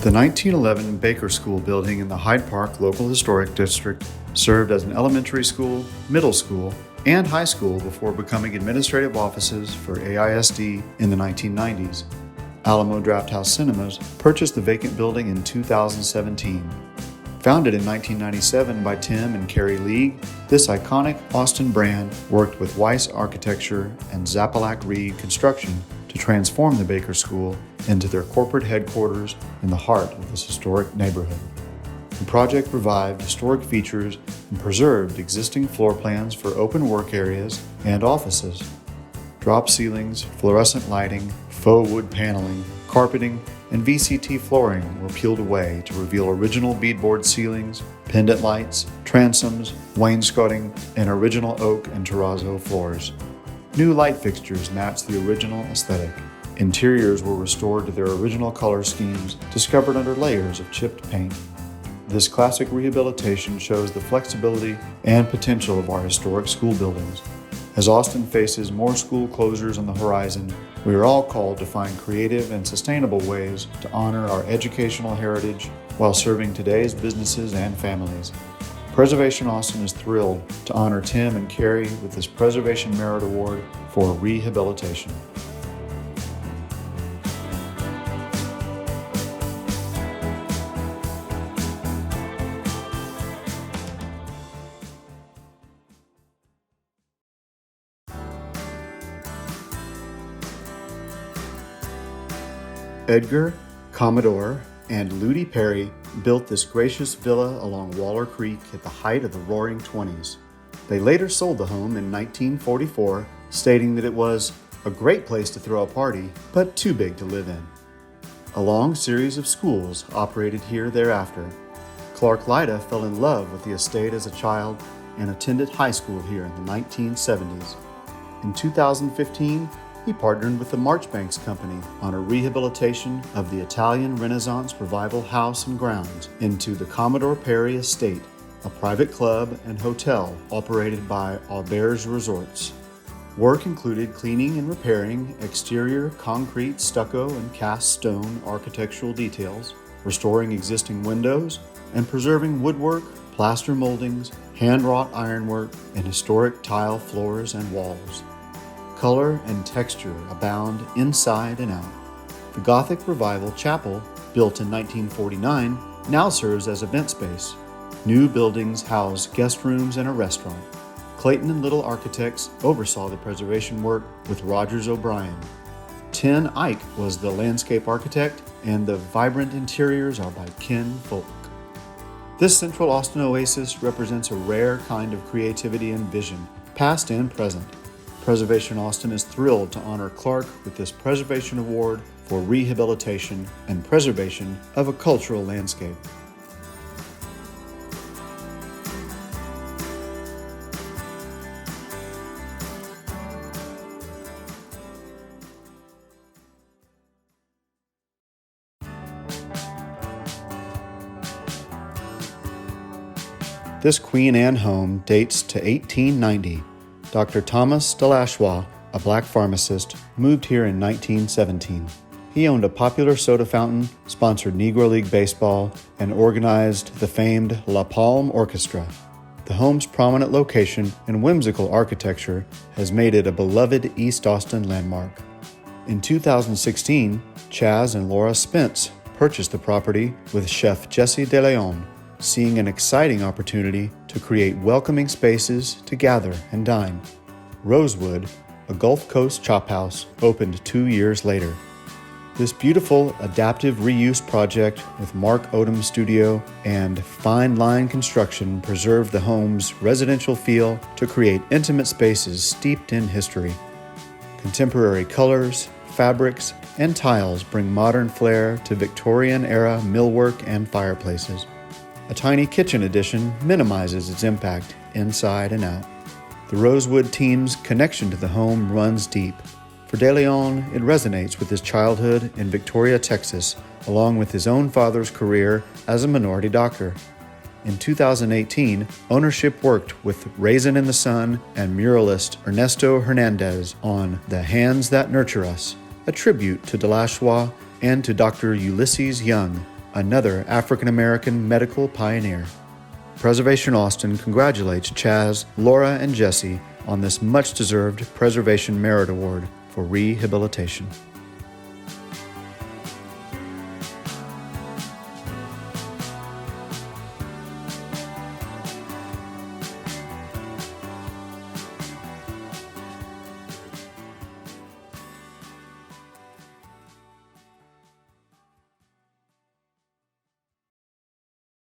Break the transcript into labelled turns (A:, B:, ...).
A: The 1911 Baker School building in the Hyde Park Local Historic District served as an elementary school, middle school, and high school before becoming administrative offices for AISD in the 1990s. Alamo Drafthouse Cinemas purchased the vacant building in 2017. Founded in 1997 by Tim and Carrie League, this iconic Austin brand worked with Weiss Architecture and Zappalack Reed Construction to transform the Baker School into their corporate headquarters in the heart of this historic neighborhood. The project revived historic features and preserved existing floor plans for open work areas and offices. Drop ceilings, fluorescent lighting, faux wood paneling, carpeting, and VCT flooring were peeled away to reveal original beadboard ceilings, pendant lights, transoms, wainscoting, and original oak and terrazzo floors. New light fixtures matched the original aesthetic. Interiors were restored to their original color schemes, discovered under layers of chipped paint. This classic rehabilitation shows the flexibility and potential of our historic school buildings. As Austin faces more school closures on the horizon, we are all called to find creative and sustainable ways to honor our educational heritage while serving today's businesses and families. Preservation Austin is thrilled to honor Tim and Carrie with this Preservation Merit Award for rehabilitation. Edgar, Commodore, and Ludi Perry built this gracious villa along Waller Creek at the height of the Roaring Twenties. They later sold the home in 1944, stating that it was a great place to throw a party, but too big to live in. A long series of schools operated here thereafter. Clark Lyda fell in love with the estate as a child and attended high school here in the 1970s. In 2015, he partnered with the Marchbanks Company on a rehabilitation of the Italian Renaissance Revival house and grounds into the Commodore Perry Estate, a private club and hotel operated by Auberge Resorts. Work included cleaning and repairing exterior concrete, stucco, and cast stone architectural details, restoring existing windows, and preserving woodwork, plaster moldings, hand-wrought ironwork, and historic tile floors and walls. Color and texture abound inside and out. The Gothic Revival Chapel, built in 1949, now serves as event space. New buildings house guest rooms and a restaurant. Clayton and Little Architects oversaw the preservation work with Rogers O'Brien. Tin Ike was the landscape architect, and the vibrant interiors are by Ken Folk. This Central Austin oasis represents a rare kind of creativity and vision, past and present. Preservation Austin is thrilled to honor Clark with this Preservation Award for rehabilitation and preservation of a cultural landscape. This Queen Anne home dates to 1890. Dr. Thomas Delashwa, a black pharmacist, moved here in 1917. He owned a popular soda fountain, sponsored Negro League Baseball, and organized the famed La Palme Orchestra. The home's prominent location and whimsical architecture has made it a beloved East Austin landmark. In 2016, Chaz and Laura Spence purchased the property with chef Jesse De Leon, seeing an exciting opportunity to create welcoming spaces to gather and dine. Rosewood, a Gulf Coast chop house, opened 2 years later. This beautiful adaptive reuse project with Mark Odom Studio and Fine Line Construction preserved the home's residential feel to create intimate spaces steeped in history. Contemporary colors, fabrics, and tiles bring modern flair to Victorian-era millwork and fireplaces. A tiny kitchen addition minimizes its impact inside and out. The Rosewood team's connection to the home runs deep. For De Leon, it resonates with his childhood in Victoria, Texas, along with his own father's career as a minority doctor. In 2018, ownership worked with Raisin in the Sun and muralist Ernesto Hernandez on The Hands That Nurture Us, a tribute to Delashwa and to Dr. Ulysses Young, another African American medical pioneer. Preservation Austin congratulates Chaz, Laura, and Jesse on this much-deserved Preservation Merit Award for rehabilitation.